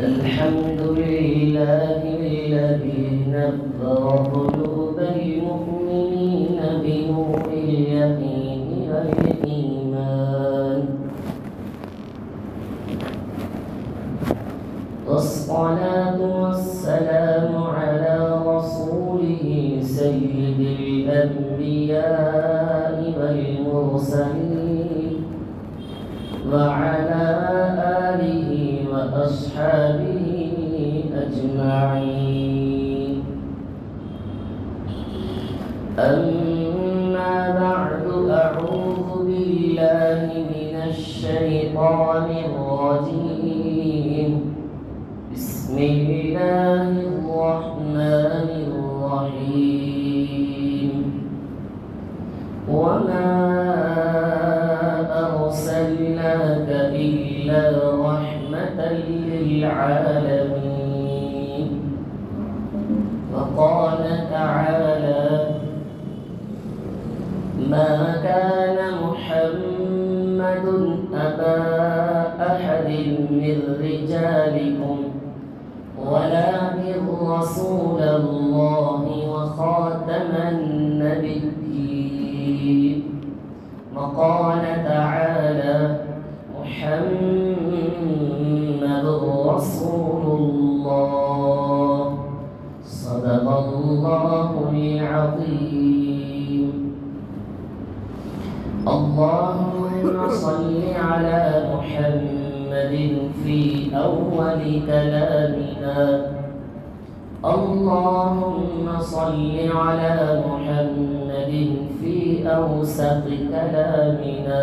الحمد لله الذي نبر قلوب المؤمنين بنور اليقين والإيمان، والصلاة والسلام على رسوله سيد الأنبياء والمرسلين، وعلى آله وأصحابه أجمعين. أما بعد، أعوذ بالله من الشيطان الرجيم. بسم الله الرحمن الرحيم. وما أرسلناك إلا رحمة للعالمين. وقال تعالى: ما كان محمد أبا أحد من رجالكم ولكن رسول الله وخاتم النبيين. وقال تعالى: محمد رسول الله. صدق الله العظيم. اللهم صل على محمد في أول كلامنا. اللهم صل على محمد في أوسط كلامنا.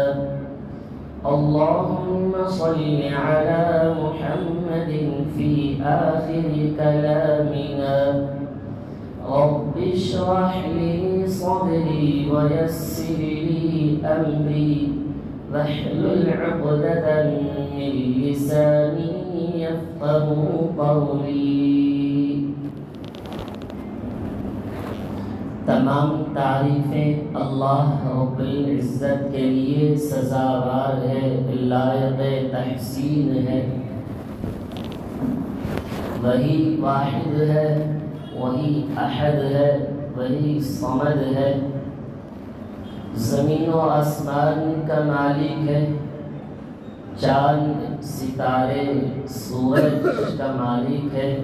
اللهم صل على محمد في آخر كلامنا. رب اشرح لي صدري ويسر لي أمري واحلل عقدة من لساني يفقهوا قولي. تمام تعریفیں اللہ رب العزت کے لیے سزاوار ہے، لائق تحسین ہے۔ وہی واحد ہے، وہی احد ہے، وہی صمد ہے۔ زمین و آسمان کا مالک ہے، چاند ستارے سورج کا مالک ہے،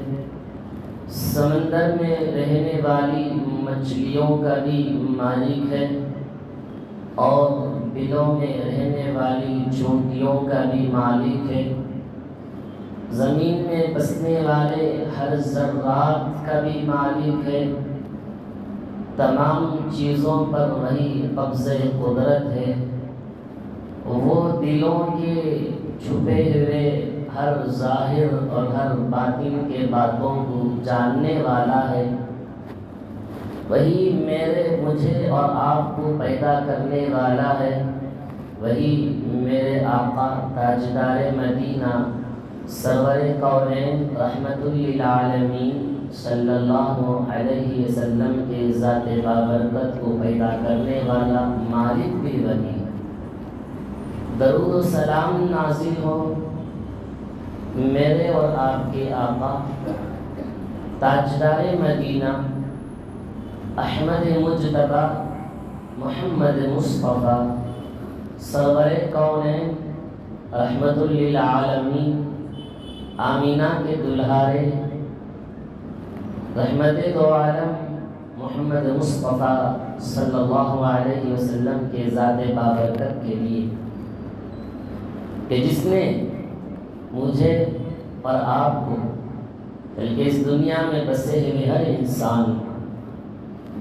سمندر میں رہنے والی مچھلیوں کا بھی مالک ہے، اور بلوں میں رہنے والی چونٹیوں کا بھی مالک ہے۔ زمین میں بسنے والے ہر ذرات کا بھی مالک ہے۔ تمام چیزوں پر وہی قبض قدرت ہے۔ وہ دلوں کے چھپے ہوئے ہر ظاہر اور ہر باطن کے باتوں کو جاننے والا ہے۔ وہی مجھے اور آپ کو پیدا کرنے والا ہے۔ وہی میرے آقا تاجدار مدینہ سرور کونین رحمت للعالمین صلی اللہ علیہ وسلم کے ذات بابرکت کو پیدا کرنے والا مالک بھی وہی۔ درود و سلام نازل ہو میرے اور آپ کے آقا تاجدار مدینہ احمد مجتبی محمد مصطفیٰ سرور کونین رحمت للعالمین آمینہ کے دلہارے رحمت دو عالم محمد مصطفیٰ صلی اللہ علیہ وسلم کے ذات بابرکت کے لیے کہ جس نے مجھے اور آپ کو بلکہ اس دنیا میں بسے ہوئے ہر انسان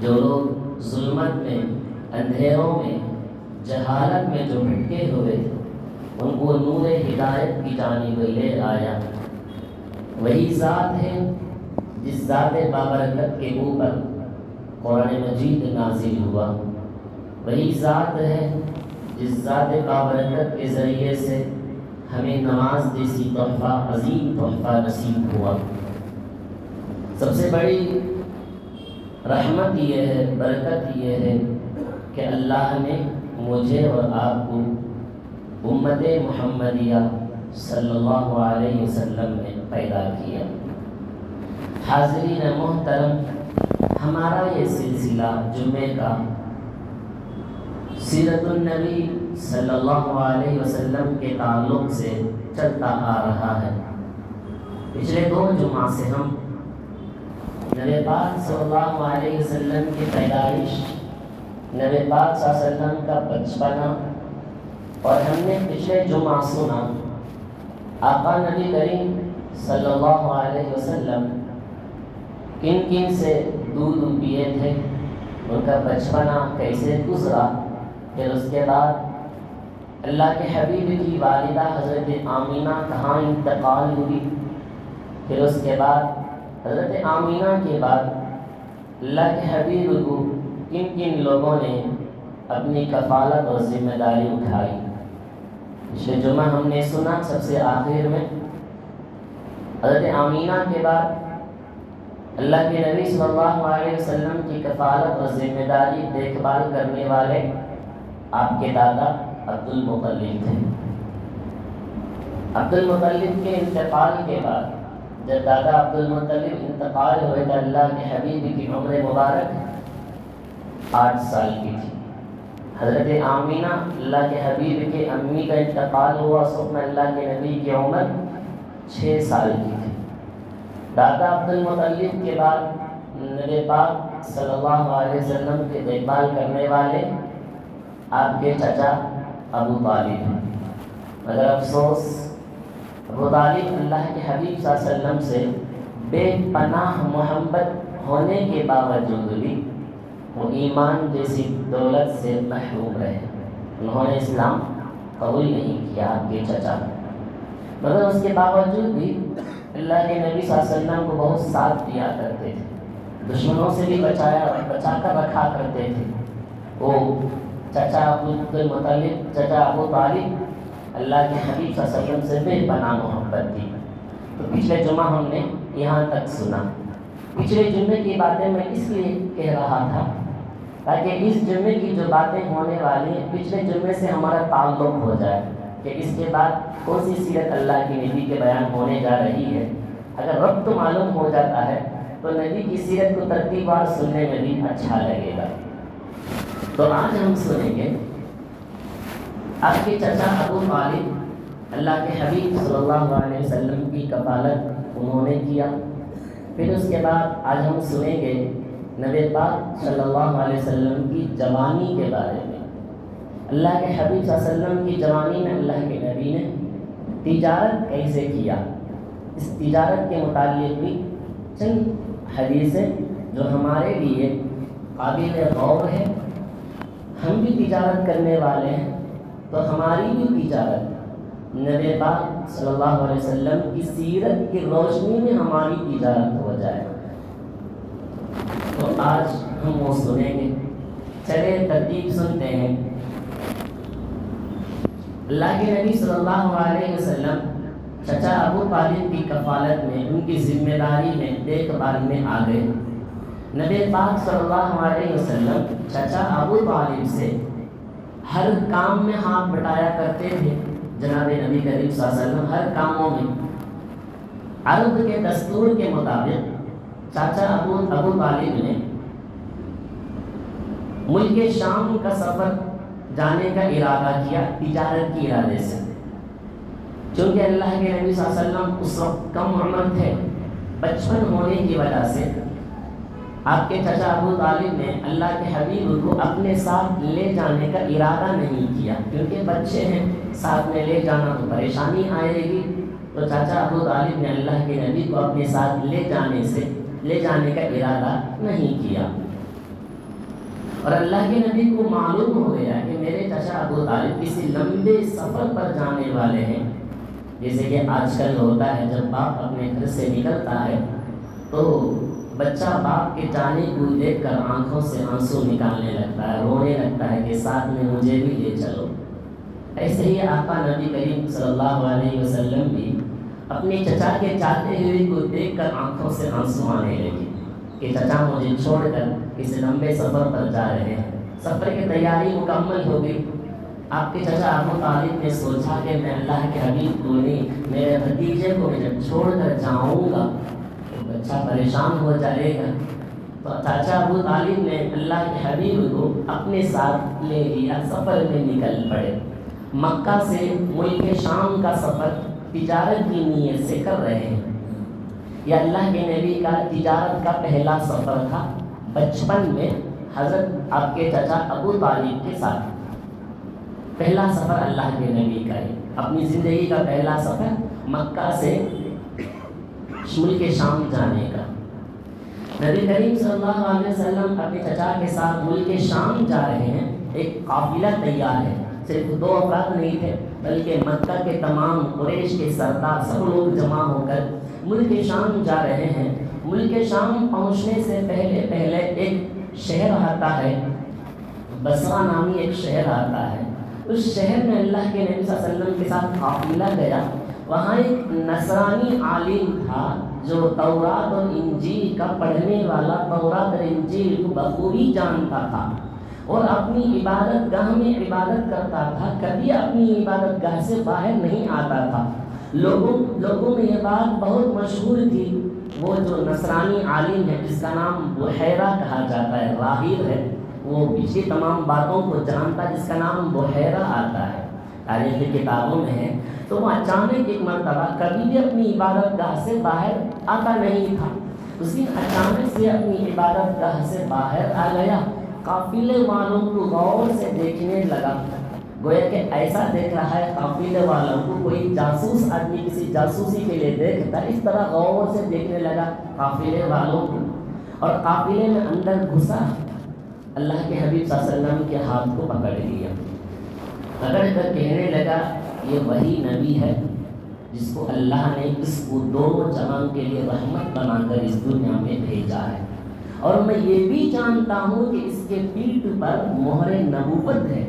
جو لوگ ظلمت میں، اندھیروں میں، جہالت میں جو بھٹکے ہوئے ان کو نور ہدایت کی جانب لے آیا، وہی ذات ہے جس ذات بابرکت کے اوپر قرآن مجید نازل ہوا، وہی ذات ہے جس ذات بابرکت کے ذریعے سے ہمیں نماز جیسی تحفہ، عظیم تحفہ نصیب ہوا۔ سب سے بڑی رحمت یہ ہے، برکت یہ ہے کہ اللہ نے مجھے اور آپ کو امت محمدیہ صلی اللہ علیہ وسلم نے پیدا کیا۔ حاضرین محترم، ہمارا یہ سلسلہ جمعے کا سیرت النبی صلی اللہ علیہ وسلم کے تعلق سے چلتا آ رہا ہے۔ پچھلے 2 جمعہ سے ہم نبی پاک صلی اللہ علیہ وسلم کی پیدائش، نبی پاک صلی اللہ علیہ وسلم کا بچپنا، اور ہم نے پچھلے جمعہ سنا آقا نبی کریم صلی اللہ علیہ وسلم کن کن سے دودھ پیے تھے، ان کا بچپنا کیسے گزرا، پھر اس کے بعد اللہ کے حبیب کی والدہ حضرت آمینہ کہاں انتقال ہوئی، پھر اس کے بعد حضرت آمینہ کے بعد اللہ کے حبیب کو کن کن لوگوں نے اپنی کفالت اور ذمہ داری اٹھائی۔ پچھلے جمعہ ہم نے سنا سب سے آخر میں حضرت آمینہ کے بعد اللہ کے نبی صلی اللہ علیہ وسلم کی کفالت اور ذمہ داری دیکھ بھال کرنے والے آپ کے دادا عبد المطلب تھے۔ عبد المطلب کے انتقال کے بعد جب دادا عبد المطلب انتقال ہوئے تو اللہ کے حبیب کی عمر مبارک 8 سال کی تھی۔ حضرت آمینہ اللہ کے حبیب کے امی کا انتقال ہوا، اس وقت اللہ کے نبی کی عمر 6 سال کی تھی۔ دادا عبد المطلب کے بعد نبی پاک صلی اللہ علیہ وسلم کی دیکھ بھال کرنے والے آپ کے چچا ابو طالب ہیں، مگر افسوس ابو طالب اللہ کے حبیب صلی اللہ علیہ وسلم سے بے پناہ محبت ہونے کے باوجود بھی وہ ایمان جیسی دولت سے محروم رہے۔ انہوں نے اسلام قبول نہیں کیا آپ کے چچا، مگر اس کے باوجود بھی اللہ کے نبی صلی اللہ علیہ وسلم کو بہت ساتھ دیا کرتے تھے، دشمنوں سے بھی بچا کر رکھا کرتے تھے۔ وہ چچا عبد المطلب، چچا ابو طالب اللہ کے حبیب صلی اللہ علیہ وسلم سے بے پناہ محبت تھی۔ تو پچھلے جمعہ ہم نے یہاں تک سنا۔ پچھلے جمعے کی باتیں میں اس لیے کہہ رہا تھا تاکہ اس جمعے کی جو باتیں ہونے والی ہیں پچھلے جمعے سے ہمارا تعلق ہو جائے کہ اس کے بعد کون سی سیرت اللہ کے نبی کے بیان ہونے جا رہی ہے۔ اگر ربط معلوم ہو جاتا ہے تو نبی کی سیرت کو ترتیب وار سننے میں بھی اچھا لگے گا۔ تو آج ہم سنیں گے آپ کے چچا ابو طالب اللہ کے حبیب صلی اللہ علیہ وسلم کی کفالت انہوں نے کیا۔ پھر اس کے بعد آج ہم سنیں گے نبی پاک صلی اللہ علیہ وسلم کی جوانی کے بارے میں۔ اللہ کے حبیب صلی اللہ علیہ وسلم کی جوانی میں اللہ کے نبی نے تجارت کیسے کیا، اس تجارت کے متعلق بھی چند حدیثیں جو ہمارے لیے قابل غور ہے۔ ہم بھی تجارت کرنے والے ہیں تو ہماری بھی تجارت نبی پاک صلی اللہ علیہ وسلم کی سیرت کی روشنی میں ہماری تجارت ہو جائے۔ تو آج ہم وہ سنیں گے، چلے ترتیب سنتے ہیں۔ اللہ کے نبی صلی اللہ علیہ وسلم چچا ابو طالب کی کفالت میں، ان کی ذمہ داری میں، دیکھ بھال میں آ گئے۔ نبی پاک صلی اللہ علیہ وسلم چچا ابو طالب سے ہر کام میں ہاتھ بٹایا کرتے تھے۔ جناب نبی کریم صلی اللہ علیہ وسلم ہر کاموں میں عرب کے دستور کے مطابق چاچا ابو طالب نے ملک شام کا سفر جانے کا ارادہ کیا تجارت کی ارادے سے، چونکہ اللہ کے نبی صلی اللہ علیہ وسلم اس وقت کم عمر تھے، بچپن ہونے کی وجہ سے آپ کے چچا ابو طالب نے اللہ کے حبیب کو اپنے ساتھ لے جانے کا ارادہ نہیں کیا، کیونکہ بچے ہیں، ساتھ میں لے جانا تو پریشانی آئے گی۔ تو چاچا ابو طالب نے اللہ کے نبی کو اپنے ساتھ لے جانے کا ارادہ نہیں کیا، اور اللہ کے نبی کو معلوم ہو گیا کہ میرے چچا ابو طالب کسی لمبے سفر پر جانے والے ہیں۔ جیسے کہ آج کل ہوتا ہے، جب باپ اپنے گھر سے نکلتا ہے تو بچہ باپ کے جانے کو دیکھ کر آنکھوں سے آنسو نکالنے لگتا ہے، رونے لگتا ہے کہ ساتھ میں مجھے بھی لے چلو۔ ایسے ہی آقا نبی کریم صلی اللہ علیہ وسلم بھی اپنے چچا کے جاتے ہوئے کو دیکھ کر آنکھوں سے آنسو آنے لگے کہ چچا مجھے چھوڑ کر کسی لمبے سفر پر جا رہے ہیں۔ سفر کی تیاری مکمل ہو گئی، آپ کے چچا ابو طالب نے سوچا کہ میں اللہ کے حبیب کو نہیں، میرے بھتیجے کو میں جب چھوڑ کر جاؤں گا تو بچہ پریشان ہو جائے گا، تو چاچا ابو طالب نے اللہ کے حبیب کو اپنے ساتھ لے لیا، سفر میں نکل پڑے۔ مکہ سے ملک شام کا سفر تجارت کی نیت سے کر رہے ہیں۔ یہ اللہ کے نبی کا تجارت کا پہلا سفر تھا، بچپن میں حضرت آپ کے چچا ابو طالب کے ساتھ پہلا سفر اللہ کے نبی کا ہے، اپنی زندگی کا پہلا سفر مکہ سے ملک شام جانے کا۔ نبی کریم صلی اللہ علیہ وسلم اپنے چچا کے ساتھ ملک شام جا رہے ہیں، ایک قافلہ تیار ہے، صرف 2 افراد نہیں تھے بلکہ مکہ کے تمام قریش کے سردار سب لوگ جمع ہو کر ملک شام جا رہے ہیں۔ ملک شام پہنچنے سے پہلے ایک شہر آتا ہے، بصرہ نامی ایک شہر آتا ہے۔ اس شہر میں اللہ کے نبی صلی اللہ علیہ وسلم کے ساتھ قافلہ گیا، وہاں ایک نصرانی عالم تھا جو تورات اور انجیل کا پڑھنے والا، تورات اور انجیل کو بخوبی جانتا تھا اور اپنی عبادت گاہ میں عبادت کرتا تھا، کبھی اپنی عبادت گاہ سے باہر نہیں آتا تھا۔ لوگوں میں یہ بات بہت مشہور تھی، وہ جو نصرانی عالم ہے جس کا نام بحیرہ کہا جاتا ہے، راہب ہے، وہ پچھلی تمام باتوں کو جانتا ہے، جس کا نام بحیرہ آتا ہے، تاریخ کی کتابوں میں ہے۔ تو وہ اچانک ایک مرتبہ کبھی بھی اپنی عبادت گاہ سے باہر آتا نہیں تھا، اس دن اچانک سے اپنی عبادت گاہ سے باہر آ گیا، قافلے والوں کو غور سے دیکھنے لگا، گویا کہ ایسا دیکھ رہا ہے قافلے والوں کو کوئی جاسوس آدمی کسی جاسوسی کے لیے دیکھتا، اس طرح غور سے دیکھنے لگا قافلے والوں کو، اور قافلے میں اندر گھسا، اللہ کے حبیب صلی اللہ علیہ وسلم کے ہاتھ کو پکڑ لیا، پکڑ کر کہنے لگا یہ وہی نبی ہے جس کو اللہ نے اس کو دونوں جہان کے لیے رحمت بنا کر اس دنیا میں بھیجا ہے، اور میں یہ بھی جانتا ہوں کہ اس کے پیٹھ پر مہر نبوت ہے۔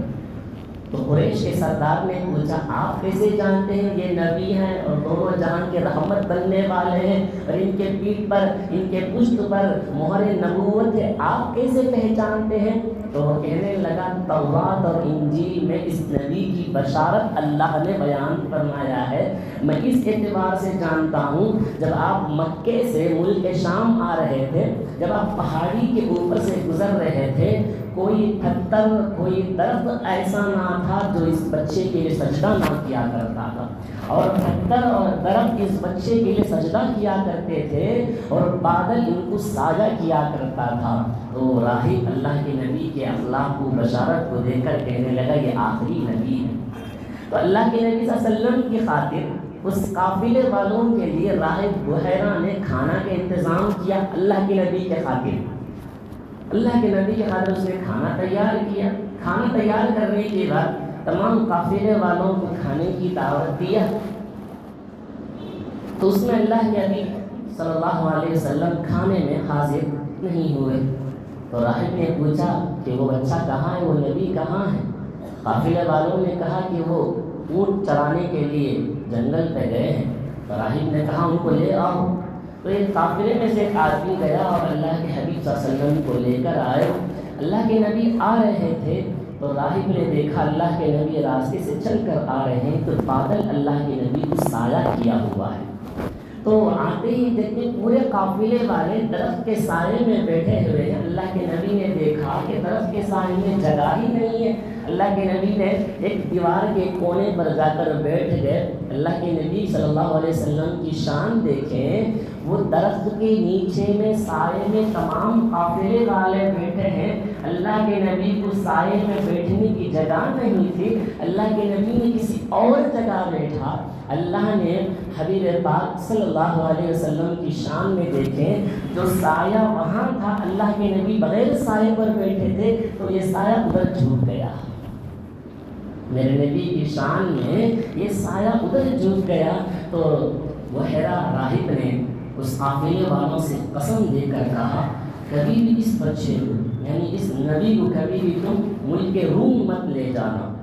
تو قریش کے سردار نے پوچھا آپ کیسے جانتے ہیں یہ نبی ہیں اور دونوں جہان کے رحمت بننے والے ہیں اور ان کے پیٹھ پر، ان کے پشت پر مہر نبوت ہے، آپ کیسے پہچانتے ہیں؟ تو وہ کہنے لگا تورات اور انجیل میں اس نبی کی بشارت اللہ نے بیان فرمایا ہے، میں اس اعتبار سے جانتا ہوں جب آپ مکے سے ملک شام آ رہے تھے، جب آپ پہاڑی کے اوپر سے گزر رہے تھے، کوئی پتھر، کوئی درخت ایسا نہ تھا جو اس بچے کے لیے سجدہ نہ کیا کرتا تھا، اور پتھر اور درخت اس بچے کے لیے سجدہ کیا کرتے تھے اور بادل ان کو سایہ کیا کرتا تھا۔ تو راہب اللہ کے نبی کے اخلاق کو، بشارت کو دیکھ کر کہنے لگا یہ آخری نبی ہے۔ تو اللہ کے نبی صلی اللہ علیہ وسلم کی خاطر اس قافلے والوں کے لیے راہب بحیرہ نے کھانا کا انتظام کیا، اللہ کے نبی کے خاطر، اللہ کے نبی کے خاطر اس نے کھانا تیار کیا۔ کھانا تیار کرنے کے بعد تمام قافلے والوں کو کھانے کی دعوت دیا، تو اس میں اللہ کے نبی صلی اللہ علیہ وسلم کھانے میں حاضر نہیں ہوئے۔ تو راہب نے پوچھا کہ وہ بچہ کہاں ہے، وہ نبی کہاں ہے؟ قافلے والوں نے کہا کہ وہ اونٹ چرانے کے لیے جنگل پہ گئے ہیں۔ تو راہب نے کہا ان کو لے آؤ۔ تو ایک قافلے میں سے ایک آدمی گیا اور اللہ کے حبیب صلی اللہ علیہ وسلم کو لے کر آئے۔ اللہ کے نبی آ رہے تھے تو راہب نے دیکھا اللہ کے نبی راستے سے چل کر آ رہے ہیں تو بادل اللہ کے نبی کو سایہ کیا ہوا ہے۔ تو آتے ہی دیکھتے پورے قافلے والے درخت کے سائے میں بیٹھے ہوئے ہیں۔ اللہ کے نبی نے دیکھا کہ درخت کے سائے میں جگہ ہی نہیں ہے۔ اللہ کے نبی نے ایک دیوار کے کونے پر جا کر بیٹھ گئے۔ اللہ کے نبی صلی اللہ علیہ وسلم کی شان دیکھیں، وہ درخت کے نیچے میں سائے میں تمام قافلے والے بیٹھے ہیں، اللہ کے نبی کو سائے میں بیٹھنے کی جگہ نہیں تھی، اللہ کے نبی نے کسی اور جگہ بیٹھا۔ اللہ نے حبیب پاک صلی اللہ علیہ وسلم کی شان میں دیکھیں، جو سایہ وہاں تھا اللہ کے نبی بغیر سائے پر بیٹھے تھے تو یہ سایہ ادھر جھک گیا۔ میرے نبی کی شان میں یہ سایہ ادھر جھک گیا۔ تو بحیرہ راہب نے اس قافلے والوں سے قسم دے کر کہا کبھی بھی اس بچے کو، یعنی اس نبی کو کبھی بھی تم ملک روم مت لے جانا،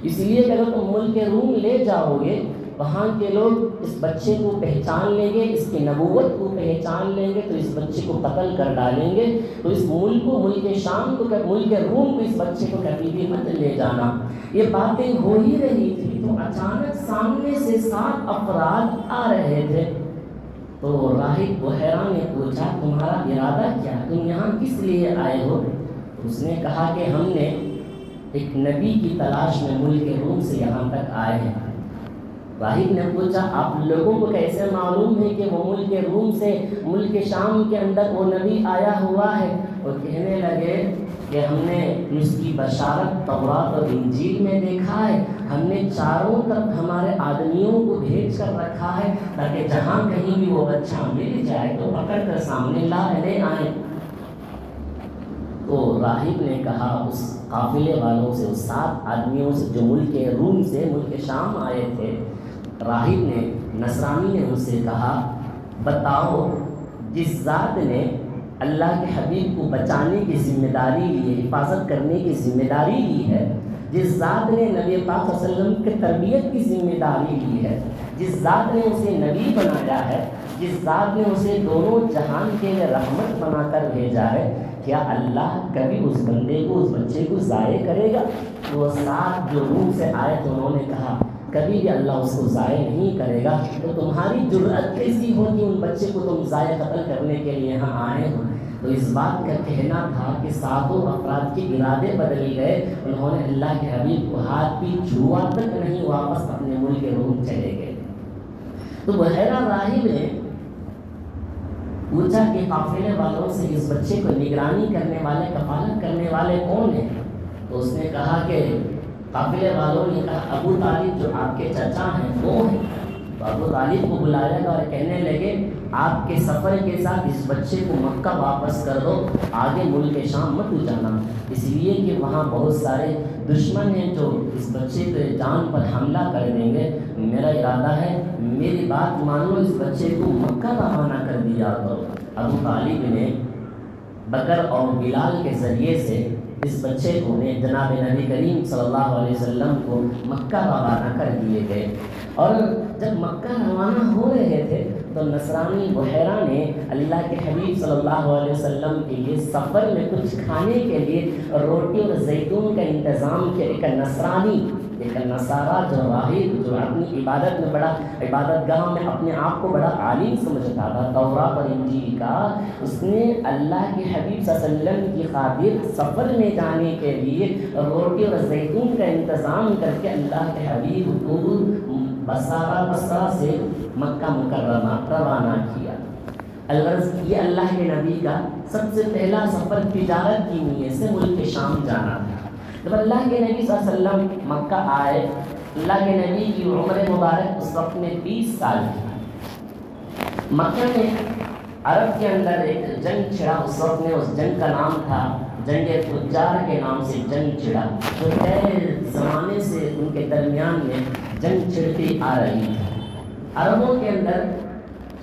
اس لیے کہ اگر تم ملک روم لے جاؤ گے وہاں کے لوگ اس بچے کو پہچان لیں گے، اس کی نبوت کو پہچان لیں گے تو اس بچے کو قتل کر ڈالیں گے، تو اس ملک شام کو، ملک روم کو اس بچے کو کبھی بھی مت لے جانا۔ یہ باتیں ہو ہی رہی تھی تو اچانک سامنے سے 7 افراد آ رہے تھے۔ تو راہب بحیرہ نے پوچھا تمہارا ارادہ کیا، تم یہاں کس لیے آئے ہو؟ اس نے کہا کہ ہم نے ایک نبی کی تلاش میں ملک روم سے یہاں تک آئے ہیں۔ راہب نے پوچھا آپ لوگوں کو کیسے معلوم ہے کہ وہ ملک روم سے ملک شام کے اندر وہ نبی آیا ہوا ہے؟ وہ کہنے لگے کہ ہم نے اس کی بشارت تورات اور انجیل میں دیکھا ہے، ہم نے چاروں طرف ہمارے آدمیوں کو بھیج کر رکھا ہے تاکہ جہاں کہیں بھی وہ بچہ مل جائے تو پکڑ کر سامنے لے آئیں۔ تو راہب نے کہا اس قافلے والوں سے، اس 7 آدمیوں سے جو ملک روم سے ملک شام آئے تھے، راہب نے، نصرانی نے ان سے کہا بتاؤ جس ذات نے اللہ کے حبیب کو بچانے کی ذمہ داری لی ہے، حفاظت کرنے کی ذمہ داری لی ہے، جس ذات نے نبی پاک صلی اللہ علیہ وسلم کی تربیت کی ذمہ داری لی ہے، جس ذات نے اسے نبی بنایا ہے، جس ذات نے اسے دونوں جہان کے لیے رحمت بنا کر بھیجا ہے، کیا اللہ کبھی اس بندے کو، اس بچے کو ضائع کرے گا؟ وہ 7 جو روم سے آئے تو انہوں نے کہا کبھی بھی اللہ اس کو ضائع نہیں کرے گا۔ تو تمہاری جرأت کیسی ہوگی ان بچے کو تم ضائع قتل کرنے کے لیے یہاں آئے ہو؟ تو اس بات کا کہنا تھا کہ 7 افراد کے ارادے بدل گئے، انہوں نے اللہ کے حبیب کو ہاتھ بھی چھوا تک نہیں، واپس اپنے ملک روم چلے گئے۔ تو بحیرہ راہب نے پوچھا کہ قافلے والوں سے اس بچے کو نگرانی کرنے والے، کفالت کرنے والے کون ہیں؟ تو اس نے کہا کہ قافلے والوں نے کہا ابو طالب جو آپ کے چچا ہیں وہ ہیں۔ تو ابو طالب کو بلایا گیا اور کہنے لگے آپ کے سفر کے ساتھ اس بچے کو مکہ واپس کر دو، آگے ملک شام مت جانا، اس لیے کہ وہاں بہت سارے دشمن ہیں جو اس بچے کے جان پر حملہ کر دیں گے۔ میرا ارادہ ہے میری بات مانو، اس بچے کو مکہ روانہ کر دیا کرو۔ ابو طالب نے بکر اور بلال کے ذریعے سے اس بچے کو جناب نبی کریم صلی اللہ علیہ وسلم کو مکہ روانہ کر دیے گئے۔ اور جب مکہ روانہ ہو رہے تھے تو نصرانی بحیرہ نے اللہ کے حبیب صلی اللہ علیہ وسلم کے لیے سفر میں کچھ کھانے کے لیے روٹی اور زیتون کا انتظام کیا۔ ایک نصرانی، ایک نصارہ جو راہب، جو اپنی عبادت میں بڑا، عبادت گاہ میں اپنے آپ کو بڑا عالم سمجھتا تھا تورات اور انجیل کا، اس نے اللہ کے حبیب صلی اللہ علیہ وسلم کی خاطر سفر میں جانے کے لیے روٹی اور زیتون کا انتظام کر کے اللہ کے حبیب کو بصرہ سے مکہ مکرمہ روانہ کیا۔ الغرض یہ اللہ کے نبی کا سب سے پہلا سفر تجارت کی نیت سے ملک شام جانا تھا۔ جب اللہ کے نبی صلی اللہ علیہ وسلم مکہ آئے، اللہ کے نبی کی عمر مبارک اس وقت میں 20 سال کی۔ مکہ میں عرب کے اندر ایک جنگ چھڑا، اس وقت میں اس جنگ کا نام تھا جنگ تجار کے نام سے جنگ چھڑا، جو طے زمانے سے ان کے درمیان میں جنگ چھڑتی آ رہی ہے۔ عربوں کے اندر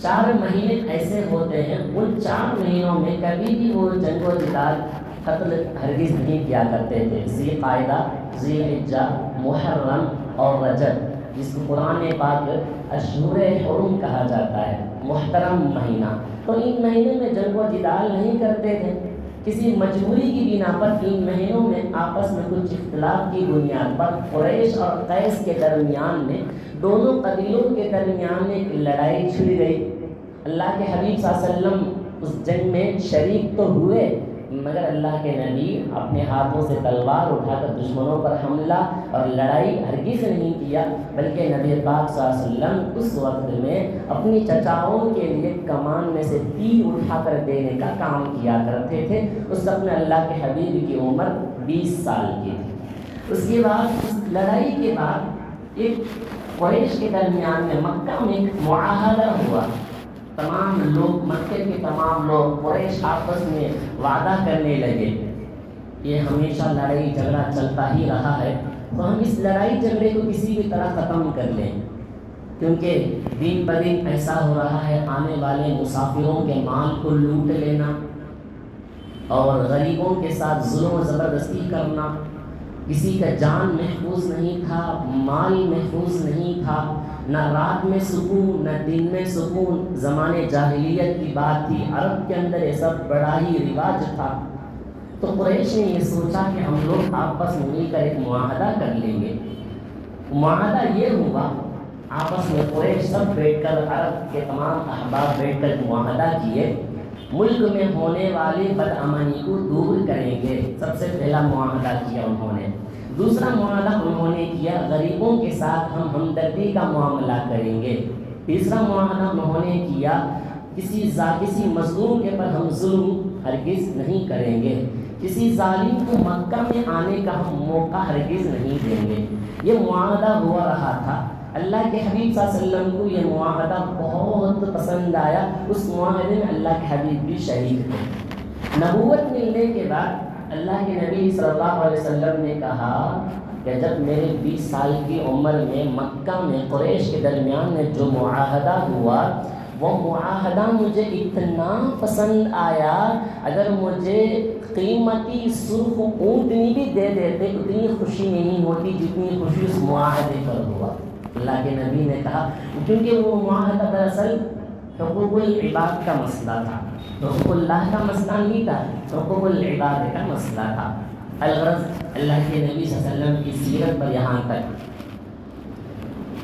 4 مہینے ایسے ہوتے ہیں، ان 4 مہینوں میں کبھی بھی وہ جنگ و جدال، قتل ہرگز نہیں کیا کرتے تھے۔ ذی قعدہ، ذی حجہ، محرم اور رجب، جس کو قرآن پاک اشہر حرم کہا جاتا ہے، محترم مہینہ، تو ان مہینے میں جنگ و جدال نہیں کرتے تھے۔ کسی مجبوری کی بنا پر 3 مہینوں میں آپس میں کچھ اختلاف کی بنیاد پر قریش اور قیس کے درمیان میں، دونوں قبیلوں کے درمیان ایک لڑائی چھڑ گئی۔ اللہ کے حبیب صلی اللہ علیہ وسلم اس جنگ میں شریک تو ہوئے، مگر اللہ کے نبی اپنے ہاتھوں سے تلوار اٹھا کر دشمنوں پر حملہ اور لڑائی ہرگز نہیں کیا، بلکہ نبی پاک صلی اللہ علیہ وسلم اس وقت میں اپنی چچاؤں کے لیے کمان میں سے تیر اٹھا کر دینے کا کام کیا کرتے تھے۔ اس وقت میں اللہ کے حبیب کی عمر 20 سال کی تھی۔ اس کے بعد، اس لڑائی کے بعد ایک قریش کے درمیان میں مکہ میں ایک معاہدہ ہوا۔ تمام لوگ، مکے کے تمام لوگ، قریش آپس میں وعدہ کرنے لگے، یہ ہمیشہ لڑائی جھگڑا چلتا ہی رہا ہے، تو ہم اس لڑائی جھگڑے کو کسی بھی طرح ختم کر لیں، کیونکہ دن بدن ایسا ہو رہا ہے، آنے والے مسافروں کے مال کو لوٹ لینا اور غریبوں کے ساتھ ظلم و زبردستی کرنا کسی کا جان محفوظ نہیں تھا، مال محفوظ نہیں تھا، نہ رات میں سکون نہ دن میں سکون. زمانے جاہلیت کی بات تھی، عرب کے اندر یہ سب بڑا ہی رواج تھا. تو قریش نے یہ سوچا کہ ہم لوگ آپس میں مل کر ایک معاہدہ کر لیں گے. معاہدہ یہ ہوا، آپس میں قریش سب بیٹھ کر، عرب کے تمام احباب بیٹھ کر معاہدہ کیے، ملک میں ہونے والی بدامنی کو دور کریں گے. سب سے پہلا معاہدہ کیا انہوں نے. دوسرا معاہدہ انہوں نے کیا غریبوں کے ساتھ ہم ہمدردی کا معاملہ کریں گے. تیسرا معاہدہ انہوں نے کیا کسی مظلوم کے پر ہم ظلم ہرگز نہیں کریں گے، کسی ظالم کو مکہ میں آنے کا ہم موقع ہرگز نہیں دیں گے. یہ معاہدہ ہوا رہا تھا. اللہ کے حبیب صلی اللہ علیہ وسلم کو یہ معاہدہ بہت پسند آیا. اس معاہدے میں اللہ کے حبیب بھی شریک تھے. نبوت ملنے کے بعد اللہ کے نبی صلی اللہ علیہ وسلم نے کہا کہ جب میرے 20 سال کی عمر میں مکہ میں قریش کے درمیان میں جو معاہدہ ہوا، وہ معاہدہ مجھے اتنا پسند آیا، اگر مجھے قیمتی سرخ اونٹنی بھی دے دیتے اتنی خوشی نہیں ہوتی جتنی خوشی اس معاہدے پر ہوا. اللہ کے نبی نے کہا کیونکہ وہ معاہدہ دراصل حقوق العباد کا مسئلہ تھا، حقوق اللہ کا مسئلہ نہیں تھا، حقوق العباد کا مسئلہ تھا. الغرض اللہ کے نبی صلی اللہ علیہ وسلم کی سیرت پر یہاں تک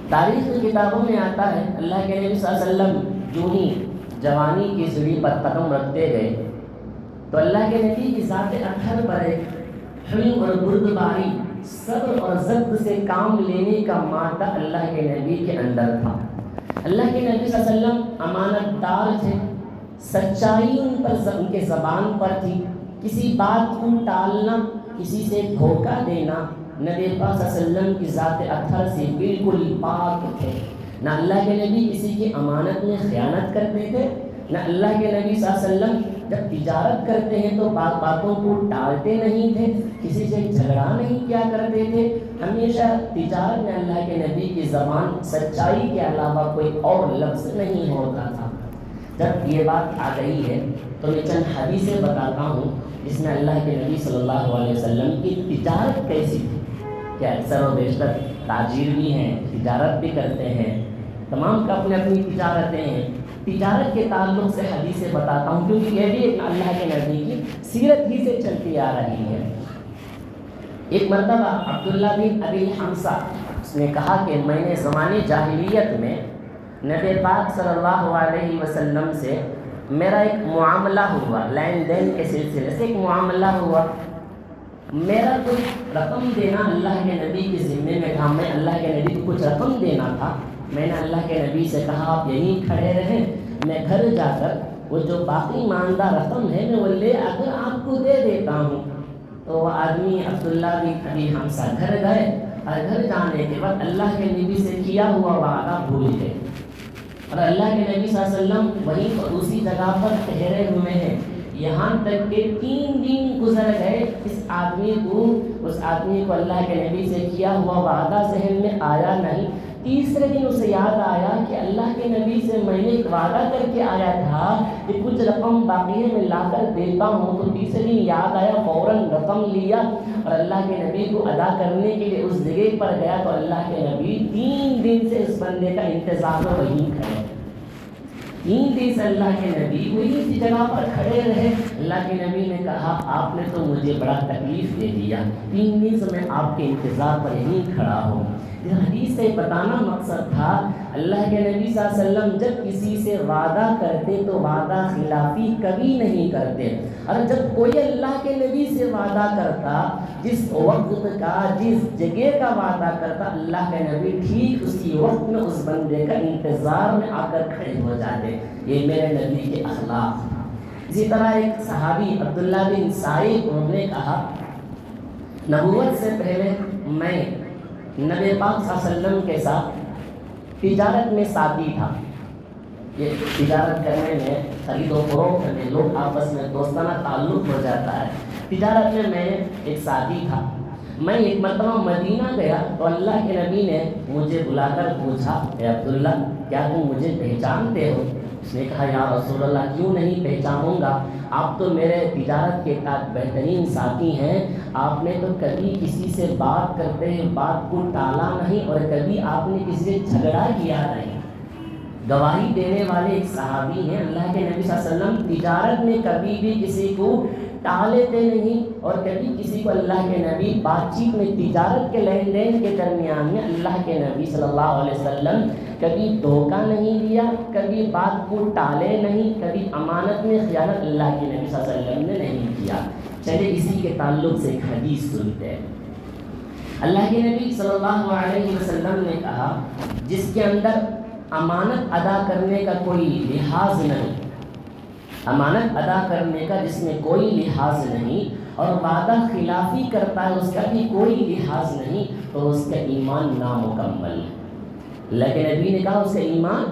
تاریخ کی کتابوں میں آتا ہے اللہ کے نبی صلی اللہ علیہ وسلم جو ہی جوانی کی سیڑھی پر قدم رکھتے گئے تو اللہ کے نبی کی ذات اطہر پر ایک حلم اور بردباری، صبر اور ضبط سے کام لینے کا مادہ اللہ کے نبی کے اندر تھا. اللہ کے نبی صلی اللہ علیہ وسلم امانت دار تھے، سچائی ان کے زبان پر تھی. کسی بات کو ٹالنا، کسی سے دھوکہ دینا نبی پاک صلی اللہ علیہ وسلم کی ذات اطہر سے بالکل پاک تھے. نہ اللہ کے نبی کسی کی امانت میں خیانت کرتے تھے، نہ اللہ کے نبی صلی اللہ علیہ وسلم جب تجارت کرتے ہیں تو باتوں کو ٹالتے نہیں تھے، کسی سے جھگڑا نہیں کیا کرتے تھے. ہمیشہ تجارت میں اللہ کے نبی کی زبان سچائی کے علاوہ کوئی اور لفظ نہیں ہوتا تھا. جب یہ بات آ گئی ہے تو میں چند حدیثیں بتاتا ہوں جس میں اللہ کے نبی صلی اللہ علیہ وسلم کی تجارت کیسی تھی. کہ اکثر و بیشتر تاجر بھی ہیں، تجارت بھی کرتے ہیں، تمام کا اپنی اپنی تجارتیں ہیں. تجارت کے تعلق سے حدیثیں بتاتا ہوں کیونکہ یہ بھی ایک اللہ کے نبی کی سیرت ہی سے چلتی آ رہی ہے. ایک مرتبہ عبداللہ بن ابی حمزہ اس نے کہا کہ میں نے زمانے جاہلیت میں نبی پاک صلی اللہ علیہ وسلم سے میرا ایک معاملہ ہوا، لین دین کے سلسلے سے ایک معاملہ ہوا. میرا کوئی رقم دینا اللہ کے نبی کے ذمے میں تھا، میں اللہ کے نبی کو کچھ رقم دینا تھا. میں نے اللہ کے نبی سے کہا آپ یہیں کھڑے رہیں، میں گھر جا کر وہ جو باقی ماندہ رقم ہے میں وہ لے آ کر آپ کو دے دیتا ہوں. تو وہ آدمی عبداللہ بن ابی حمزہ گھر گئے اور گھر جانے کے بعد اللہ کے نبی سے کیا ہوا وعدہ بھول گئے. اور اللہ کے نبی صلی اللہ علیہ وسلم وہیں پر اسی جگہ پر ٹھہرے ہوئے ہیں. یہاں تک کہ 3 دن گزر گئے، اس آدمی کو اللہ کے نبی سے کیا ہوا وعدہ ذہن میں آیا نہیں. تیسرے دن اسے یاد آیا کہ اللہ کے نبی سے میں نے ایک وعدہ کر کے آیا تھا کہ کچھ رقم باقی ہے میں لا کر دیتا ہوں. تو تیسرے دن یاد آیا، فوراً رقم لیا اور اللہ کے نبی کو ادا کرنے کے لیے اس جگہ پر گیا. تو اللہ کے نبی 3 دن سے اس بندے کا انتظار میں وہیں کھڑے. 3 دن سے اللہ کے نبی وہی سی جگہ پر کھڑے رہے. اللہ کے نبی نے کہا آپ نے تو مجھے بڑا تکلیف دے دیا، 3 دن سے میں آپ کے انتظار پر یہیں کھڑا ہوں. اس حدیث سے بتانا مقصد تھا اللہ کے نبی صلی اللہ علیہ وسلم جب کسی سے وعدہ کرتے تو وعدہ خلافی کبھی نہیں کرتے. اور جب کوئی اللہ کے نبی سے وعدہ کرتا، جس وقت کا جس جگہ کا وعدہ کرتا، اللہ کے نبی ٹھیک اسی وقت میں اس بندے کا انتظار میں آ کر کھڑے ہو جاتے. یہ میرے نبی کے اخلاق. اسی طرح ایک صحابی عبداللہ بن سعید انہوں نے کہا نبوت سے پہلے میں نبی پاک صلی اللہ علیہ وسلم کے ساتھ تجارت میں ساتھی تھا. یہ تجارت کرنے میں، خرید و فروخت میں لوگ آپس میں دوستانہ تعلق ہو جاتا ہے. تجارت میں ایک ساتھی تھا. میں ایک مرتبہ مدینہ گیا تو اللہ کے نبی نے مجھے بلا کر پوچھا اے عبداللہ کیا تم مجھے پہچانتے ہو؟ اس نے کہا یا رسول اللہ کیوں نہیں پہچانوں گا، آپ تو میرے تجارت کے بہترین ساتھی ہیں، آپ نے تو کبھی کسی سے بات کرتے ہیں بات کو ٹالا نہیں اور کبھی آپ نے کسی سے جھگڑا کیا نہیں۔ گواہی دینے والے ایک صحابی ہیں، اللہ کے نبی صلی اللہ علیہ وسلم تجارت میں کبھی بھی کسی کو ٹالے تھے نہیں، اور کبھی کسی کو اللہ کے نبی بات چیت میں تجارت کے لین دین کے درمیان میں اللہ کے نبی صلی اللہ علیہ وسلم کبھی دھوکہ نہیں دیا، کبھی بات کو ٹالے نہیں، کبھی امانت میں خیانت اللہ کے نبی صلی اللہ علیہ وسلم نے نہیں کیا۔ چلے اسی کے تعلق سے ایک حدیث سنتے ہیں۔ اللہ کے نبی صلی اللہ علیہ وسلم نے کہا جس کے اندر امانت ادا کرنے کا کوئی لحاظ نہیں، امانت ادا کرنے کا جس میں کوئی لحاظ نہیں اور وعدہ خلافی کرتا ہے اس کا بھی کوئی لحاظ نہیں، تو اس کا ایمان نامکمل ہے۔ اللہ کے نبی نے کہا اس کا ایمان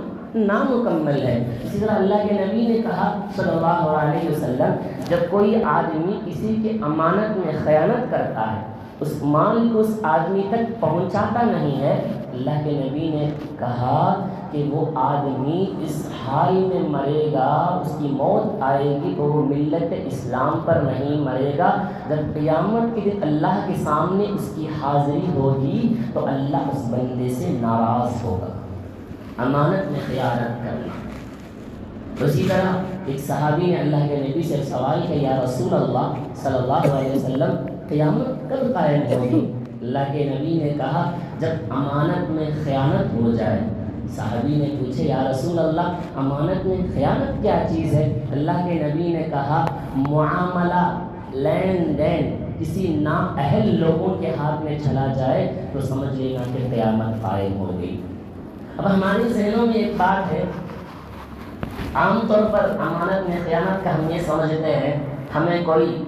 نامکمل ہے۔ اسی طرح اللہ کے نبی نے کہا صلی اللہ علیہ وسلم جب کوئی آدمی کسی کے امانت میں خیانت کرتا ہے، اس مال کو اس آدمی تک پہنچاتا نہیں ہے، اللہ کے نبی نے کہا کہ وہ آدمی اس حال میں مرے گا، اس کی موت آئے گی تو وہ ملت اسلام پر نہیں مرے گا۔ جب قیامت کے دن اللہ کے سامنے اس کی حاضری ہوگی تو اللہ اس بندے سے ناراض ہوگا۔ امانت میں خیانت کرنا۔ اسی طرح ایک صحابی نے اللہ کے نبی سے سوال کیا یا رسول اللہ صلی اللہ علیہ وسلم قیامت کب قائم ہوگی؟ اللہ کے نبی نے کہا جب امانت میں خیانت ہو جائے۔ صحابی نے پوچھے یا رسول اللہ امانت میں خیانت کیا چیز ہے؟ اللہ کے نبی نے کہا معاملہ، لین دین کسی نااہل لوگوں کے ہاتھ میں چلا جائے تو سمجھ لینا کہ قیامت قائم ہو گئی۔ اب ہمارے ذہنوں میں ایک بات ہے، عام طور پر امانت میں خیانت کا ہم یہ سمجھتے ہیں ہمیں کوئی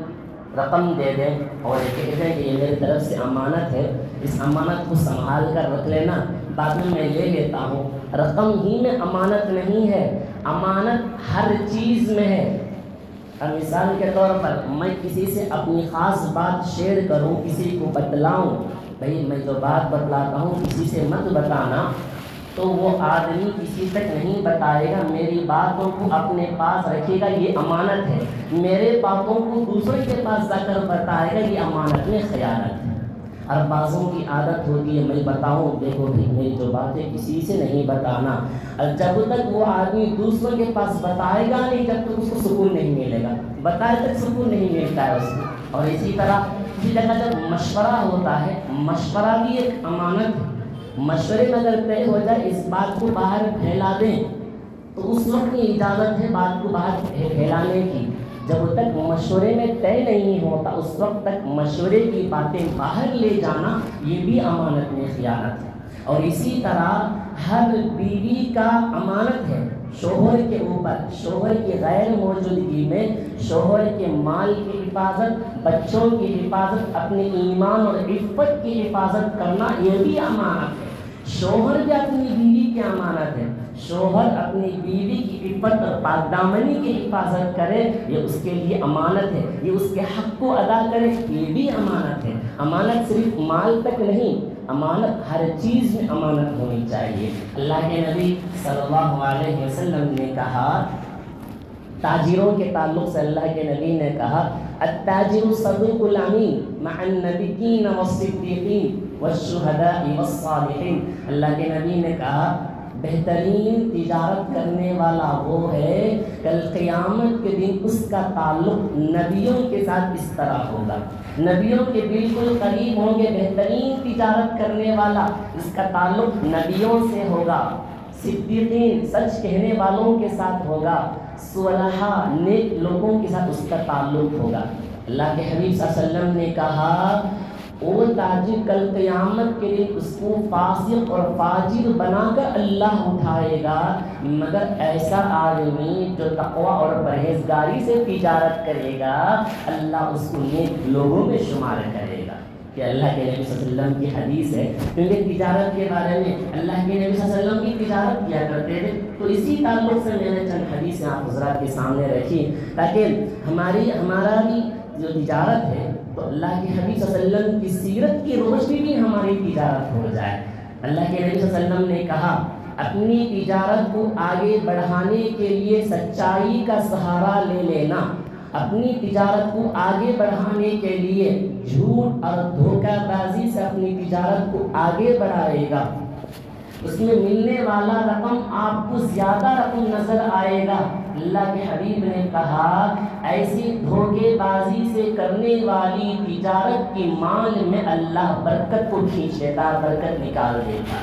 رقم دے دیں اور یہ کہتے ہیں کہ یہ میری طرف سے امانت ہے، اس امانت کو سنبھال کر رکھ لینا، بعد میں لے لیتا ہوں۔ رقم ہی میں امانت نہیں ہے، امانت ہر چیز میں ہے۔ اب مثال کے طور پر میں کسی سے اپنی خاص بات شیئر کروں، کسی کو بتلاؤں، بھئی میں جو بات بتلاتا ہوں کسی سے مت بتانا، تو وہ آدمی کسی تک نہیں بتائے گا، میری باتوں کو اپنے پاس رکھے گا، یہ امانت ہے۔ میرے باتوں کو دوسرے کے پاس جا کر بتائے گا، یہ امانت میں خیانت ہے۔ اور بعضوں کی عادت ہوتی ہے میں بتاؤں، دیکھو بھی میری جو باتیں کسی سے نہیں بتانا، اور جب تک وہ آدمی دوسروں کے پاس بتائے گا نہیں جب تک اس کو سکون نہیں ملے گا، بتائے تک سکون نہیں ملتا ہے اس کو۔ اور اسی طرح اسی جگہ جب مشورہ ہوتا ہے، مشورہ بھی ایک امانت ہے۔ مشورے میں اگر طے ہو جائے اس بات کو باہر پھیلا دیں تو اس وقت یہ اجازت ہے بات کو باہر پھیلانے کی۔ جب تک مشورے میں طے نہیں ہوتا اس وقت تک مشورے کی باتیں باہر لے جانا یہ بھی امانت میں خیانت ہے۔ اور اسی طرح ہر بیوی کا امانت ہے شوہر کے اوپر، شوہر کی غیر موجودگی میں شوہر کے مال کی حفاظت، بچوں کی حفاظت، اپنے ایمان اور عفت کی حفاظت کرنا یہ بھی امانت ہے۔ شوہر بھی اپنی بیوی کی امانت ہے، شوہر اپنی بیوی کی عفت اور پاک دامنی کی حفاظت کرے یہ اس کے لیے امانت ہے، یہ اس کے حق کو ادا کرے یہ بھی امانت ہے۔ امانت صرف مال تک نہیں، امانت ہر چیز میں امانت ہونی چاہیے۔ اللہ کے نبی صلی اللہ علیہ وسلم نے کہا، تاجروں کے تعلق سے اللہ کے نبی نے کہا التاجر الصدوق الامین مع النبیین والصدیقین والشہداء والصالحین۔ اللہ کے نبی نے کہا بہترین تجارت کرنے والا وہ ہے کل قیامت کے دن اس کا تعلق نبیوں کے ساتھ اس طرح ہوگا، نبیوں کے بالکل قریب ہوں گے۔ بہترین تجارت کرنے والا اس کا تعلق نبیوں سے ہوگا، صدیقین سچ کہنے والوں کے ساتھ ہوگا، صلحاء نیک لوگوں کے ساتھ اس کا تعلق ہوگا۔ اللہ کے حبیب صلی اللہ علیہ وسلم نے کہا وہ تاجر کل قیامت کے دن اس کو فاسق اور فاجر بنا کر اللہ اٹھائے گا، مگر ایسا آدمی جو تقوی اور پرہیزگاری سے تجارت کرے گا اللہ اس کو نیک لوگوں میں شمار کرے گا۔ کہ اللہ کے نبی صلی اللہ علیہ وسلم کی حدیث ہے، کیونکہ تجارت کے بارے میں اللہ کے نبی صلی اللہ علیہ وسلم کی تجارت کیا کرتے تھے، تو اسی تعلق سے میں نے چند حدیثیں آپ حضرات کے سامنے رکھی تاکہ ہمارا بھی جو تجارت ہے تو اللہ کے حبیب صلی اللہ علیہ وسلم کی سیرت کی روشنی بھی ہماری تجارت ہو جائے۔ اللہ کے نبی صلی اللہ علیہ وسلم نے کہا اپنی تجارت کو آگے بڑھانے کے لیے سچائی کا سہارا لے لینا، اپنی تجارت کو آگے بڑھانے کے لیے جھوٹ اور دھوکہ بازی سے اپنی تجارت کو آگے بڑھائے گا، اس میں ملنے والا رقم آپ کو زیادہ رقم نظر آئے گا۔ اللہ کے حبیب نے کہا ایسی دھوکے بازی سے کرنے والی تجارت کی مال میں اللہ برکت کو کھینچ لیتا، برکت نکال دیتا۔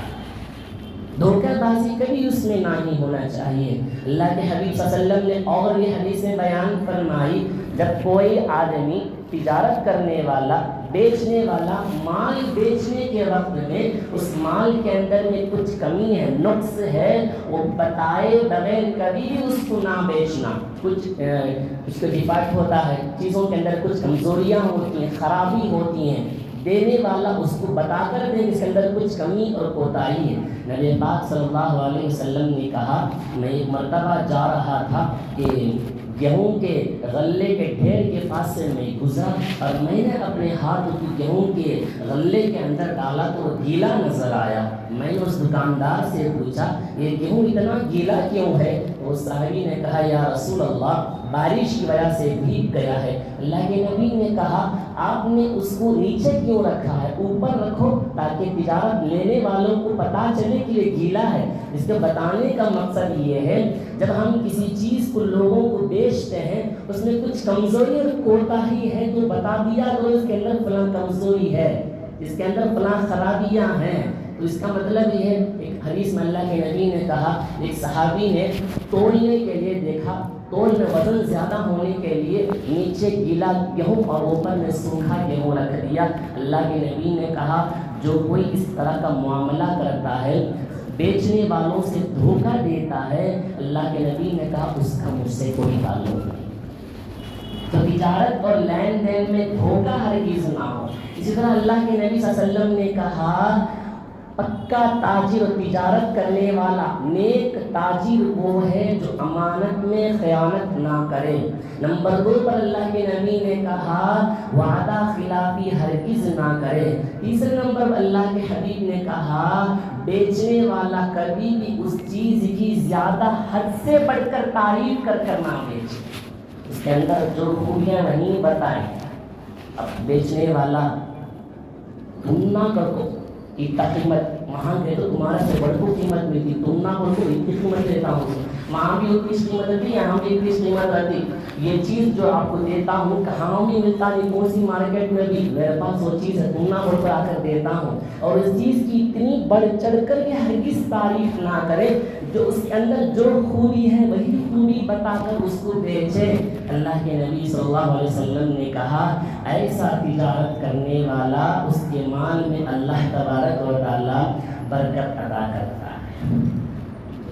دھوکہ بازی کبھی اس میں نہیں ہونا چاہیے۔ اللہ کے حبیب صلی اللہ علیہ وسلم نے اور یہ حدیثیں بیان فرمائی، جب کوئی آدمی تجارت کرنے والا، بیچنے والا مال بیچنے کے وقت میں اس مال کے اندر میں کچھ کمی ہے، نقص ہے، وہ بتائے بغیر کبھی بھی اس کو نہ بیچنا۔ کچھ اس کا ڈیفیکٹ ہوتا ہے، چیزوں کے اندر کچھ کمزوریاں ہوتی ہیں، خرابی ہوتی ہیں، دینے والا اس کو بتا کر دے اس کے اندر کچھ کمی اور کوتاہی ہے۔ نبی پاک صلی اللہ علیہ وسلم نے کہا میں ایک مرتبہ جا رہا تھا کہ گیہوں کے غلے کے ڈھیر کے پاس سے میں گزرا اور میں نے اپنے ہاتھ کی گیہوں کے غلے کے اندر ڈالا تو وہ گیلا نظر آیا۔ میں نے اس دکاندار سے پوچھا یہ گیہوں اتنا گیلا کیوں ہے؟ وہ صحابی نے کہا یا رسول اللہ بارش کی وجہ سے بھیگ گیا ہے۔ اللہ کے نبی نے کہا آپ نے اس کو نیچے کیوں رکھا ہے؟ اوپر رکھو تاکہ تجارت لینے والوں کو پتہ چلے کہ یہ گیلا ہے۔ اس کے بتانے کا مقصد یہ ہے جب ہم کسی چیز کو لوگوں کو بیچتے ہیں اس میں کچھ کمزوری اور کوتاہی ہے تو بتا دیا تو اس کے اندر فلاں کمزوری ہے، اس کے اندر فلاں خرابیاں ہیں، تو اس کا مطلب یہ ہے۔ ایک حدیث میں اللہ کے نبی نے کہا ایک صحابی نے تولنے کے لیے دیکھا، تول میں وزن زیادہ ہونے کے لیے نیچے گیلا گیہوں اور اوپر میں سوکھا گیہوں رکھ دیا۔ اللہ کے نبی نے کہا جو کوئی اس طرح کا معاملہ کرتا ہے، بیچنے والوں سے دھوکہ دیتا ہے، اللہ کے نبی نے کہا اس کا مجھ سے کوئی تعلق نہیں۔ تو تجارت اور لین دین میں دھوکہ ہرگز نہ ہو۔ اسی طرح اللہ کے نبی صلی اللہ علیہ وسلم نے کہا پکا تاجر و تجارت کرنے والا نیک تاجر وہ ہے جو امانت میں خیانت نہ کرے۔ نمبر 2 پر اللہ کے نبی نے کہا وعدہ خلافی ہرگز نہ کرے۔ تیسرے نمبر پر اللہ کے حبیب نے کہا بیچنے والا کبھی بھی اس چیز کی زیادہ حد سے بڑھ کر تعریف کر کر نہ بیچے، اس کے اندر جو خوبیاں نہیں بتائیں۔ اب بیچنے والا تم نہ کرو اتنا قیمت وہاں گئے تو تمہارا سے بڑھ کو قیمت ملتی، تم نہ کرو تو اتنی قیمت دیتا ہوں، وہاں بھی اتنی قیمت رہتی یہاں بھی اتنی قیمت رہتی، یہ چیز جو آپ کو دیتا ہوں کہاں بھی ملتا نہیں، کون سی مارکیٹ میں بھی میرے پاس وہ چیز ہے، تم نہ بڑھ کر آ کر دیتا ہوں۔ اور اس چیز کی اتنی بڑھ چڑھ کر کے ہرگز تعریف نہ کرے، جو اس کے اندر جو خوبی ہے وہی خوبی بتا کر اس کو بیچے۔ اللہ کے نبی صلی اللہ علیہ وسلم نے کہا ایسا تجارت کرنے والا اس کے مال میں اللہ تبارک و تعالی برکت عطا کرتا ہے۔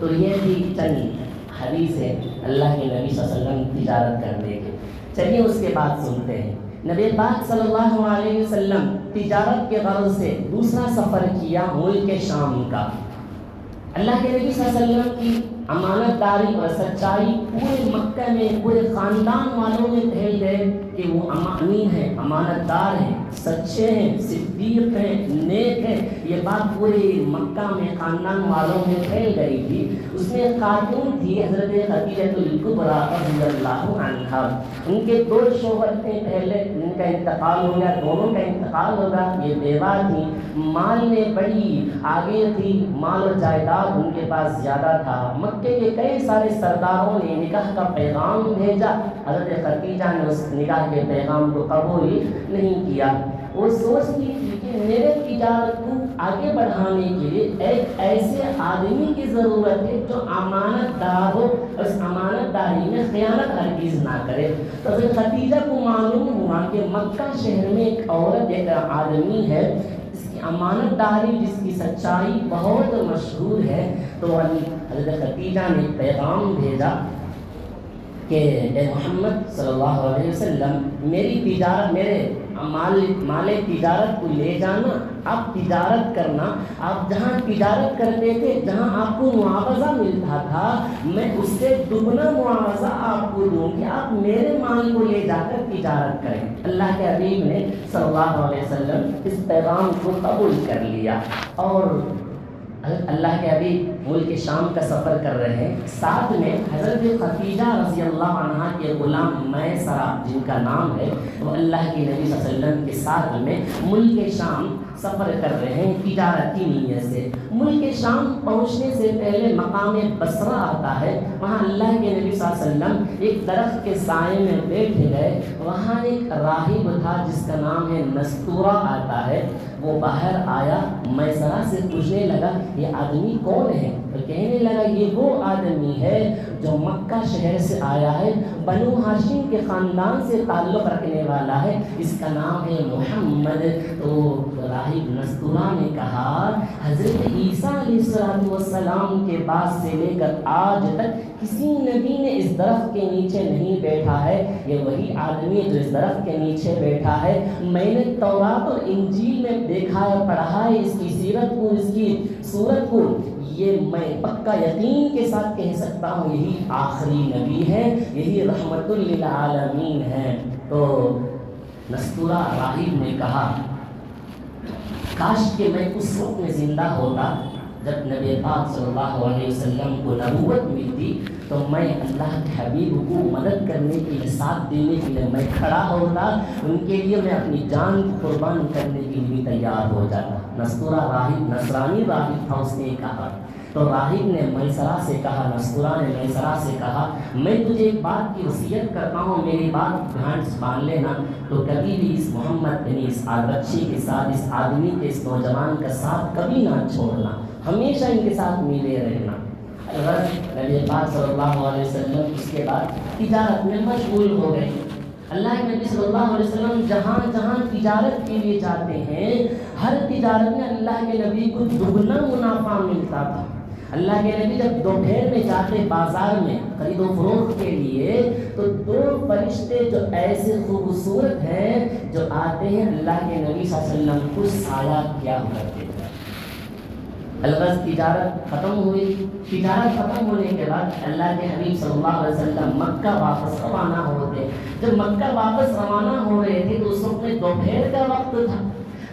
تو یہ بھی چند حدیث ہے اللہ کے نبی صلی اللہ علیہ وسلم تجارت کرنے کے۔ چلیے اس کے بعد سنتے ہیں نبی پاک صلی اللہ علیہ وسلم تجارت کے غرض سے دوسرا سفر کیا ملک شام کا۔ اللہ کے نبی صلی اللہ علیہ وسلم کی امانت داری اور سچائی پورے مکہ میں پورے خاندان والوں میں پھیل گئے کہ وہ امین ہیں، امانت دار ہیں، سچے ہیں، صدیق ہیں، نیک ہیں۔ یہ بات پورے مکہ میں خاندان والوں میں پھیل گئی تھی۔ اس میں ایک خاتون تھی حضرت خدیجہ الکبریٰ رضی اللہ عنہا، ان کے 2 شوہر تھے، پہلے ان کا انتقال ہو گیا، دونوں کا انتقال ہوگا، یہ بیوہ تھی، مال میں بڑی آگے تھی، مال و جائیداد ان کے پاس زیادہ تھا۔ مکے کے کئی سارے سرداروں نے نکاح کا پیغام بھیجا، حضرت خدیجہ نے اس نکاح کے پیغام کو قبول نہیں کیا۔ وہ سوچتی تھی کہ میرے تجارت کو آگے بڑھانے کے لیے ایک ایسے آدمی کی ضرورت ہے جو امانت دار ہو، اس امانت داری میں خیانت ہرگز نہ کرے۔ تو حضرت خدیجہ کو معلوم ہوا کہ مکہ شہر میں ایک عورت، ایک آدمی ہے جس کی امانت داری، جس کی سچائی بہت مشہور ہے۔ تو حضرت خدیجہ نے پیغام بھیجا کہ اے محمد صلی اللہ علیہ وسلم میری تجارت، میرے مال تجارت کو لے جانا، آپ تجارت کرنا، آپ جہاں تجارت کرتے تھے، جہاں آپ کو معاوضہ ملتا تھا، میں اس سے دگنا معاوضہ آپ کو دوں گی، آپ میرے مال کو لے جا کر تجارت کریں۔ اللہ کے حبیب نے صلی اللہ علیہ وسلم اس پیغام کو قبول کر لیا اور اللہ کے حبیب ملک شام کا سفر کر رہے ہیں، ساتھ میں حضرت خدیجہ رضی اللہ عنہا کے غلام میسرہ جن کا نام ہے، وہ اللہ کے نبی صلی اللہ علیہ وسلم کے ساتھ میں ملک شام سفر کر رہے ہیں تجارت کی نیت سے۔ ملک شام پہنچنے سے پہلے مقام بصرہ آتا ہے، وہاں اللہ کے نبی صلی اللہ علیہ وسلم ایک درخت کے سائے میں بیٹھ گئے، وہاں ایک راہب تھا جس کا نام ہے نستورہ آتا ہے، وہ باہر آیا، میسرہ سے پوچھنے لگا یہ آدمی کون ہے؟ تو کہنے لگا یہ وہ آدمی ہے جو مکہ شہر سے آیا ہے، بنو ہاشم کے خاندان سے تعلق رکھنے والا ہے، اس کا نام ہے محمد۔ تو راہب نستورہ نے کہا حضرت عیسیٰ علیہ السلام کے بعد سے لے کر آج تک کسی نبی نے اس درخت کے نیچے نہیں بیٹھا ہے، یہ وہی آدمی ہے جو اس درخت کے نیچے بیٹھا ہے۔ میں نے تورات اور انجیل میں دیکھا ہے، پڑھا ہے اس کی سیرت کو، اس کی صورت کو، یہ میں پکا یقین کے ساتھ کہہ سکتا ہوں یہی آخری نبی ہے، یہی رحمت للعالمین ہے۔ تو نستورہ راہب نے کہا کاش کہ میں اس وقت میں زندہ ہوتا جب نبی پاک صلی اللہ علیہ وسلم کو نبوت ملتی، تو میں اللہ کے حبیب کو مدد کرنے کے لیے، ساتھ دینے کے لیے میں کھڑا ہوتا، ان کے لیے میں اپنی جان قربان کرنے کے لیے تیار ہو جاتا۔ نستورہ راہب نصرانی راہب تھا، اس نے کہا۔ تو راہب نے میسرہ سے کہا، نستورہ نے میسرہ سے کہا میں تجھے ایک بات کی وصیت کرتا ہوں، میری بات دھیان سے مان لینا، تو کبھی بھی اس محمد یعنی اس بچے کے ساتھ، اس آدمی کے، اس نوجوان کا ساتھ کبھی نہ چھوڑنا، ہمیشہ ان کے ساتھ ملے رہنا۔ نبی پاک صلی اللہ علیہ وسلم اس کے بعد تجارت میں مشغول ہو گئے۔ اللہ کے نبی صلی اللہ علیہ وسلم جہاں جہاں تجارت کے لیے جاتے ہیں، ہر تجارت میں اللہ کے نبی کو دگنا منافع ملتا تھا۔ اللہ کے نبی جب دوپہر میں جاتے بازار میں خرید و فروخت کے لیے، تو دو فرشتے جو ایسے خوبصورت ہیں جو آتے ہیں اللہ کے نبی صلی اللہ علیہ وسلم کو سایہ کیا کرتے تھے۔ الغرض تجارت ختم ہوئی، تجارت ختم ہونے کے بعد اللہ کے حبیب صلی اللہ علیہ وسلم مکہ واپس روانہ ہوتے۔ جب مکہ واپس روانہ ہو رہے تھے تو اس وقت میں دوپہر کا وقت تھا۔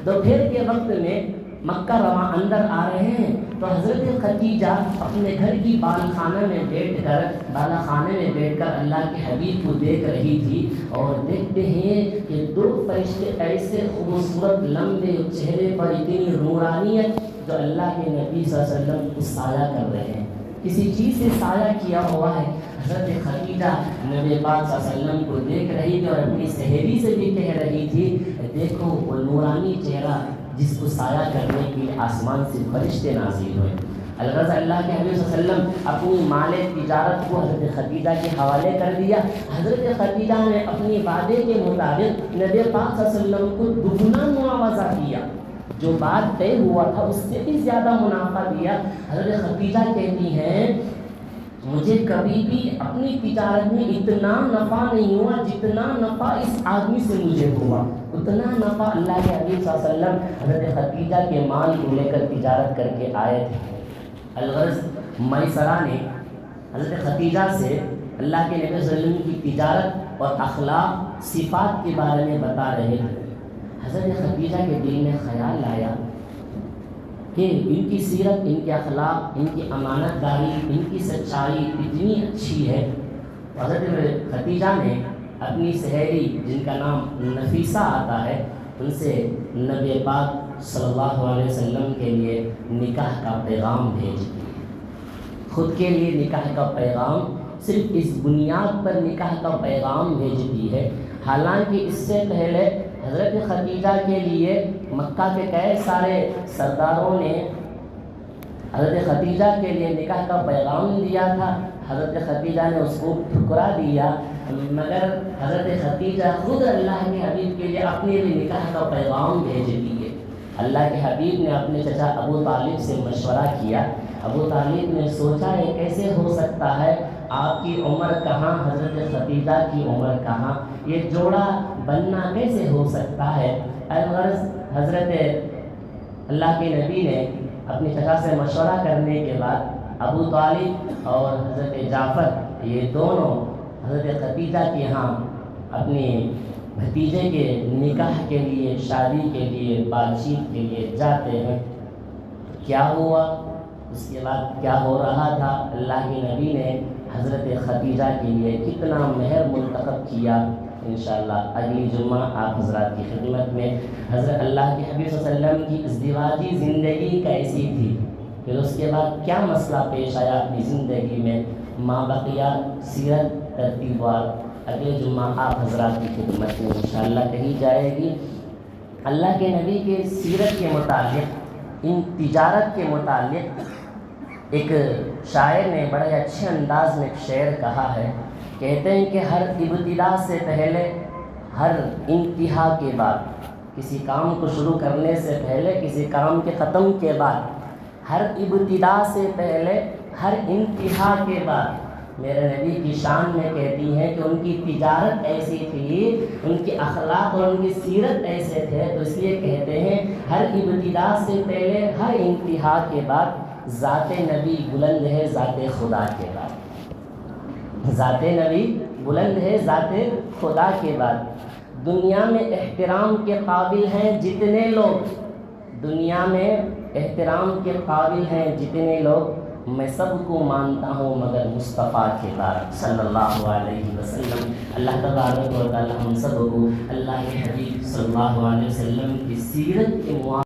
دوپہر کے وقت میں مکہ اندر آ رہے ہیں تو حضرت خدیجہ اپنے گھر کی بالخانہ میں بیٹھ کر اللہ کے حبیب کو دیکھ رہی تھی، اور دیکھتے ہیں کہ دو فرشتے ایسے خوبصورت لمبے چہرے پر اتنی نورانیت جو اللہ کے نبی صلی اللہ علیہ وسلم کو سایہ کر رہے ہیں، کسی چیز سے سایہ کیا ہوا ہے۔ حضرت خدیجہ نبی پاک صلی اللہ علیہ وسلم کو دیکھ رہی تھی اور اپنی سہیلی سے بھی کہہ رہی تھی دیکھو وہ نورانی چہرہ جس کو سایہ کرنے کے لیے آسمان سے فرشتے نازل ہوئے۔ الغرض اللہ کے حبیب صلی اللہ علیہ وسلم اپنی مال تجارت کو حضرت خدیجہ کے حوالے کر دیا۔ حضرت خدیجہ نے اپنی وعدے کے مطابق نبی پاک صلی اللہ علیہ وسلم کو دگنا معاوضہ دیا، جو بات طے ہوا تھا اس سے بھی زیادہ منافع دیا۔ حضرت خدیجہ کہتی ہیں مجھے کبھی بھی اپنی تجارت میں اتنا نفع نہیں ہوا جتنا نفع اس آدمی سے مجھے ہوا، اتنا نفع اللہ کے حبیب صلی اللہ علیہ وسلم حضرت خدیجہ کے مال کو لے کر تجارت کر کے آئے تھے۔ الغرض میسرہ نے حضرت خدیجہ سے اللہ کے نبی صلی اللہ علیہ وسلم کی تجارت اور اخلاق صفات کے بارے میں بتا رہے تھے۔ حضرت خدیجہ کے دل میں خیال آیا کہ ان کی سیرت، ان کے اخلاق، ان کی امانت داری، ان کی سچائی اتنی اچھی ہے۔ حضرت خدیجہ نے اپنی سہیلی جن کا نام نفیسہ آتا ہے ان سے نبی پاک صلی اللہ علیہ وسلم کے لیے نکاح کا پیغام بھیج دیا۔ خود کے لیے نکاح کا پیغام، صرف اس بنیاد پر نکاح کا پیغام بھیج دی ہے۔ حالانکہ اس سے پہلے حضرت خدیجہ کے لیے مکہ کے کئی سارے سرداروں نے حضرت خدیجہ کے لیے نکاح کا پیغام دیا تھا، حضرت خدیجہ نے اس کو ٹھکرا دیا، مگر حضرت خدیجہ خود اللہ کے حبیب کے لیے اپنے لیے نکاح کا پیغام بھیج دیے۔ اللہ کے حبیب نے اپنے چچا ابو طالب سے مشورہ کیا۔ ابو طالب نے سوچا یہ کیسے ہو سکتا ہے، آپ کی عمر کہاں، حضرت خدیجہ کی عمر کہاں، یہ جوڑا بننا کیسے ہو سکتا ہے۔ الغرض حضرت اللہ کے نبی نے اپنے چچا سے مشورہ کرنے کے بعد ابو طالب اور حضرت جعفر یہ دونوں حضرت خدیجہ کے یہاں اپنے بھتیجے کے نکاح کے لیے، شادی کے لیے، بات چیت کے لیے جاتے ہیں۔ کیا ہوا اس کے بعد کیا ہو رہا تھا، اللہ کے نبی نے حضرت خدیجہ کے لیے کتنا مہر منتخب کیا۔ انشاءاللہ اگلی جمعہ آپ حضرات کی خدمت میں حضرت اللہ کے حبیب صلی اللہ علیہ وسلم کی ازدواجی زندگی کیسی تھی، پھر اس کے بعد کیا مسئلہ پیش آیا اپنی زندگی میں، ماں بقیہ سیرت ترتیبات اگلے جمعہ آپ حضرات کی خدمت میں انشاءاللہ کہی جائے گی۔ اللہ کے نبی کے سیرت کے متعلق، ان تجارت کے متعلق ایک شاعر نے بڑے اچھے انداز میں ایک شعر کہا ہے، کہتے ہیں کہ ہر ابتدا سے پہلے، ہر انتہا کے بعد، کسی کام کو شروع کرنے سے پہلے، کسی کام کے ختم کے بعد، ہر ابتدا سے پہلے، ہر انتہا کے بعد میرے نبی کی شان میں کہتی ہے کہ ان کی تجارت ایسی تھی، ان کے اخلاق اور ان کی سیرت ایسے تھے، تو اس لیے کہتے ہیں ہر ابتدا سے پہلے، ہر انتہا کے بعد ذات نبی بلند ہے ذات خدا کے بعد، ذات نبی بلند ہے ذات خدا کے بعد۔ دنیا میں احترام کے قابل ہیں جتنے لوگ، دنیا میں احترام کے قابل ہیں جتنے لوگ، میں سب کو مانتا ہوں مگر مصطفیٰ کے بعد صلی اللہ علیہ وسلم۔ اللہ تبارک و تعالی ہم سب کو اللہ کے حبیب صلی اللہ علیہ وسلم کی سیرت کے